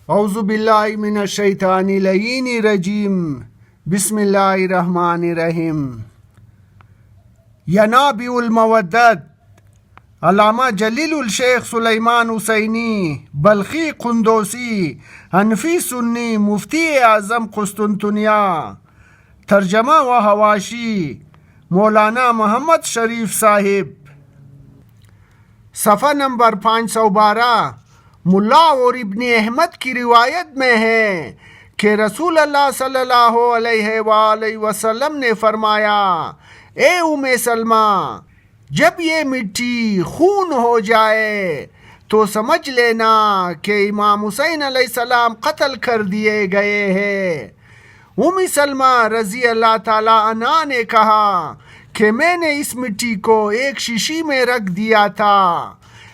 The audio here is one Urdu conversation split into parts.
اعوذ باللہ من الشیطان اللعین الرجیم بسم اللہ الرحمن الرحیم۔ ینابع المودت، علامہ جلیل الشیخ سلیمان حسینی بلخی قندوسی حنفی سنی مفتی اعظم قسطنطنیہ، ترجمہ و حواشی مولانا محمد شریف صاحب۔ صفحہ نمبر 512۔ ملا اور ابن احمد کی روایت میں ہے کہ رسول اللہ صلی اللہ علیہ وآلہ وسلم نے فرمایا، اے ام سلمہ، جب یہ مٹی خون ہو جائے تو سمجھ لینا کہ امام حسین علیہ السلام قتل کر دیے گئے ہیں۔ ام سلمہ رضی اللہ تعالی عنہا نے کہا کہ میں نے اس مٹی کو ایک شیشی میں رکھ دیا تھا۔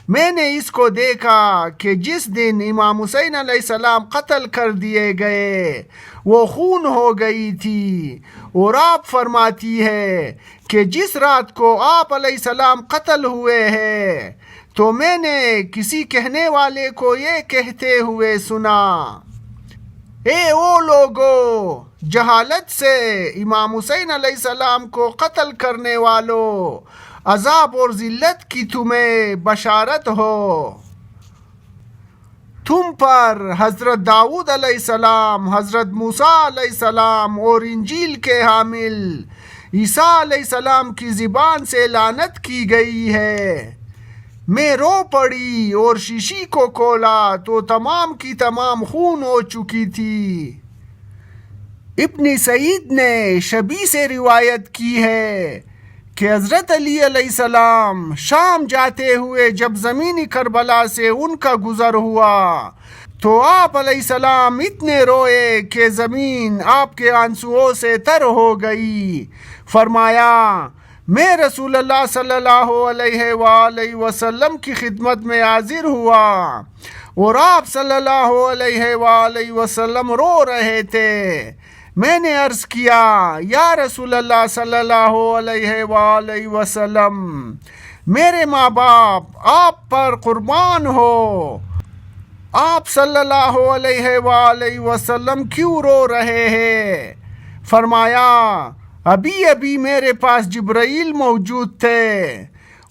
میں نے اس کو دیکھا کہ جس دن امام حسین علیہ السلام قتل کر دیے گئے وہ خون ہو گئی تھی، اور آپ فرماتی ہے کہ جس رات کو آپ علیہ السلام قتل ہوئے ہیں تو میں نے کسی کہنے والے کو یہ کہتے ہوئے سنا، اے او لوگو، جہالت سے امام حسین علیہ السلام کو قتل کرنے والوں، عذاب اور ذلت کی تمہیں بشارت ہو۔ تم پر حضرت داؤد علیہ السلام، حضرت موسیٰ علیہ السلام اور انجیل کے حامل عیسیٰ علیہ السلام کی زبان سے لعنت کی گئی ہے۔ میں رو پڑی اور شیشی کو کھولا تو تمام کی تمام خون ہو چکی تھی۔ ابن سعید نے شبی سے روایت کی ہے کہ حضرت علی علیہ السلام شام جاتے ہوئے جب زمینی کربلا سے ان کا گزر ہوا تو آپ علیہ السلام اتنے روئے کہ زمین آپ کے آنسوؤں سے تر ہو گئی۔ فرمایا، میں رسول اللہ صلی اللہ علیہ وآلہ وسلم کی خدمت میں حاضر ہوا اور آپ صلی اللہ علیہ وآلہ وسلم رو رہے تھے۔ میں نے عرض کیا، یا رسول اللہ صلی اللہ علیہ وآلہ وسلم، میرے ماں باپ آپ پر قربان ہو، آپ صلی اللہ علیہ وآلہ وسلم کیوں رو رہے ہیں؟ فرمایا، ابھی ابھی میرے پاس جبرائیل موجود تھے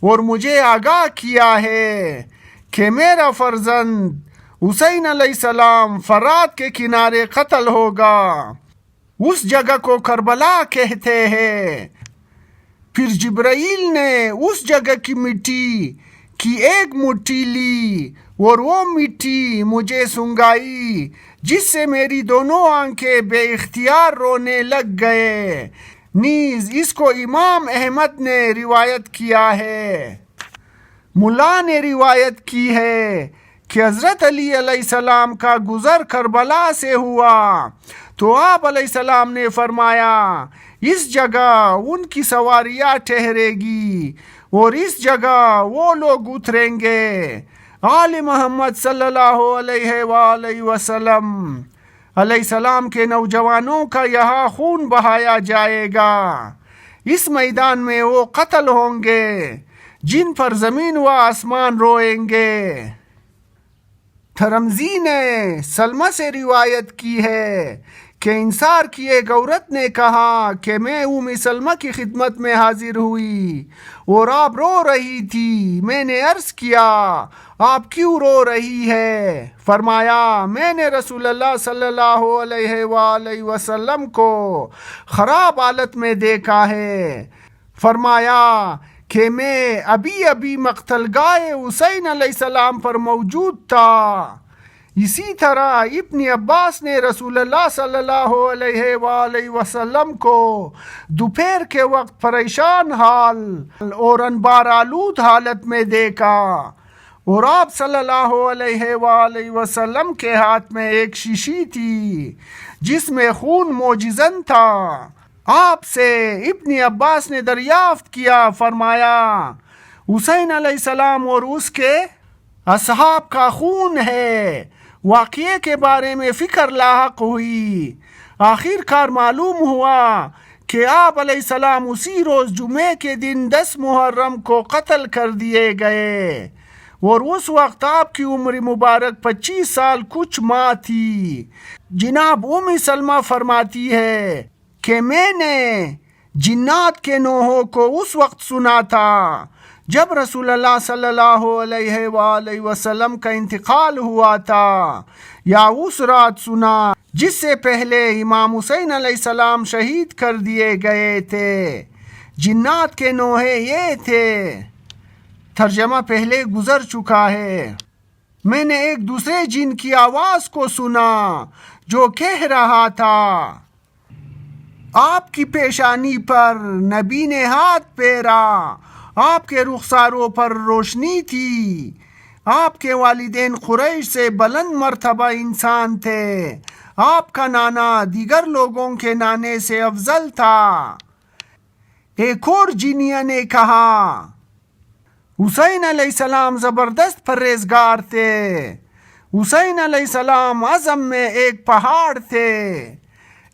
اور مجھے آگاہ کیا ہے کہ میرا فرزند حسین علیہ السلام فرات کے کنارے قتل ہوگا۔ اس جگہ کو کربلا کہتے ہیں۔ پھر جبرائیل نے اس جگہ کی مٹی کی ایک مٹھی لی اور وہ مٹی مجھے سنگائی، جس سے میری دونوں آنکھیں بے اختیار رونے لگ گئے۔ نیز اس کو امام احمد نے روایت کیا ہے۔ ملا نے روایت کی ہے کہ حضرت علی علیہ السلام کا گزر کربلا سے ہوا تو آپ علیہ السلام نے فرمایا، اس جگہ ان کی سواریاں ٹھہرے گی اور اس جگہ وہ لوگ اتریں گے۔ آل محمد صلی اللہ علیہ وآلہ وسلم علیہ السلام کے نوجوانوں کا یہاں خون بہایا جائے گا۔ اس میدان میں وہ قتل ہوں گے جن پر زمین و آسمان روئیں گے۔ ترمذی نے سلمہ سے روایت کی ہے کہ انصار کی ایک عورت نے کہا کہ میں ام سلمہ کی خدمت میں حاضر ہوئی اور آپ رو رہی تھی۔ میں نے عرض کیا، آپ کیوں رو رہی ہے؟ فرمایا، میں نے رسول اللہ صلی اللہ علیہ وآلہ وسلم کو خراب حالت میں دیکھا ہے۔ فرمایا کہ میں ابھی ابھی مقتل گاہ حسین علیہ السلام پر موجود تھا۔ اسی طرح ابن عباس نے رسول اللہ صلی اللہ علیہ وآلہ وسلم کو دوپہر کے وقت پریشان حال اور انبار آلود حالت میں دیکھا، اور آپ صلی اللہ علیہ وآلہ وسلم کے ہاتھ میں ایک شیشی تھی جس میں خون موجزن تھا۔ آپ سے ابن عباس نے دریافت کیا، فرمایا، حسین علیہ السلام اور اس کے اصحاب کا خون ہے۔ واقعے کے بارے میں فکر لاحق ہوئی۔ آخر کار معلوم ہوا کہ آپ علیہ السلام اسی روز جمعے کے دن 10 محرم کو قتل کر دیے گئے۔ اور اس وقت آپ کی عمر مبارک 25 سال کچھ ماہ تھی۔ جناب ام سلمہ فرماتی ہے کہ میں نے جنات کے نوحوں کو اس وقت سنا تھا جب رسول اللہ صلی اللہ علیہ وآلہ وسلم کا انتقال ہوا تھا، یا اس رات سنا جس سے پہلے امام حسین علیہ السلام شہید کر دیے گئے تھے۔ جنات کے نوحے یہ تھے، ترجمہ پہلے گزر چکا ہے۔ میں نے ایک دوسرے جن کی آواز کو سنا جو کہہ رہا تھا، آپ کی پیشانی پر نبی نے ہاتھ پھیرا، آپ کے رخساروں پر روشنی تھی، آپ کے والدین قریش سے بلند مرتبہ انسان تھے، آپ کا نانا دیگر لوگوں کے نانے سے افضل تھا۔ ایک اور جینیا نے کہا، حسین علیہ السلام زبردست پرہیزگار تھے، حسین علیہ السلام عزم میں ایک پہاڑ تھے۔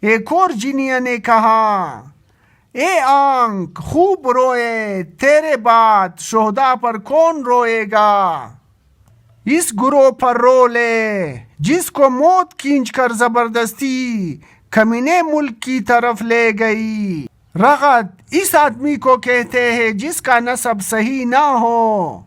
ایک اور جینیا نے کہا، اے آنکھ خوب روئے، تیرے بعد شہداء پر کون روئے گا؟ اس گروہ پر رو لے جس کو موت کھینچ کر زبردستی کمینے ملک کی طرف لے گئی۔ رغد اس آدمی کو کہتے ہیں جس کا نسب صحیح نہ ہو۔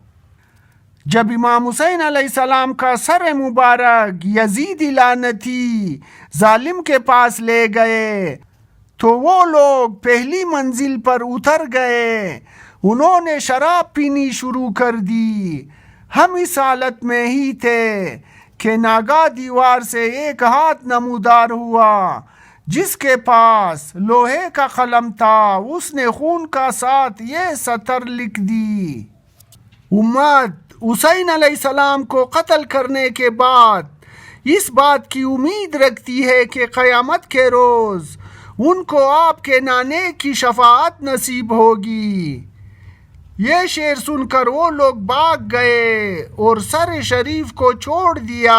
جب امام حسین علیہ السلام کا سر مبارک یزید لعنتی ظالم کے پاس لے گئے تو وہ لوگ پہلی منزل پر اتر گئے، انہوں نے شراب پینی شروع کر دی۔ ہم اس حالت میں ہی تھے کہ ناگاہ دیوار سے ایک ہاتھ نمودار ہوا جس کے پاس لوہے کا قلم تھا، اس نے خون کا ساتھ یہ سطر لکھ دی، امت حسین علیہ السلام کو قتل کرنے کے بعد اس بات کی امید رکھتی ہے کہ قیامت کے روز ان کو آپ کے نانے کی شفاعت نصیب ہوگی۔ یہ شعر سن کر وہ لوگ بھاگ گئے اور سر شریف کو چھوڑ دیا۔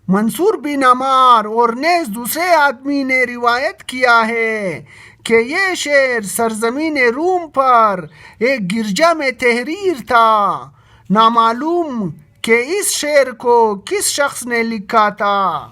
منصور بن عمار اور نیز دوسرے آدمی نے روایت کیا ہے کہ یہ شعر سرزمین روم پر ایک گرجا میں تحریر تھا۔ نامعلوم کہ اس شعر کو کس شخص نے لکھا تھا۔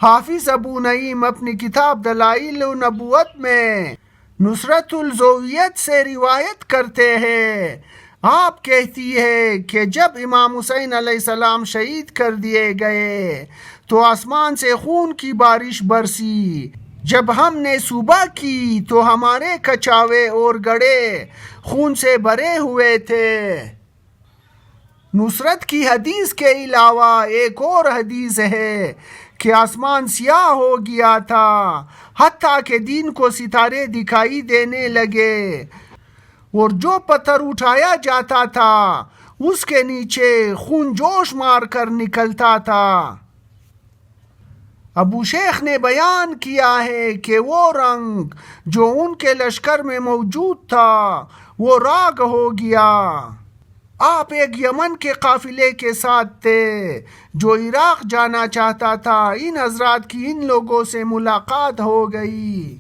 حافظ ابو نعیم اپنی کتاب دلائل النبوت میں نصرت الزویت سے روایت کرتے ہیں، آپ کہتی ہے کہ جب امام حسین علیہ السلام شہید کر دیے گئے تو آسمان سے خون کی بارش برسی، جب ہم نے صبح کی تو ہمارے کچاوے اور گڑے خون سے بھرے ہوئے تھے۔ نصرت کی حدیث کے علاوہ ایک اور حدیث ہے کہ آسمان سیاہ ہو گیا تھا حتیٰ کہ دن کو ستارے دکھائی دینے لگے، اور جو پتھر اٹھایا جاتا تھا اس کے نیچے خون جوش مار کر نکلتا تھا۔ ابو شیخ نے بیان کیا ہے کہ وہ رنگ جو ان کے لشکر میں موجود تھا وہ راگ ہو گیا۔ آپ ایک یمن کے قافلے کے ساتھ تھے جو عراق جانا چاہتا تھا۔ ان حضرات کی ان لوگوں سے ملاقات ہو گئی۔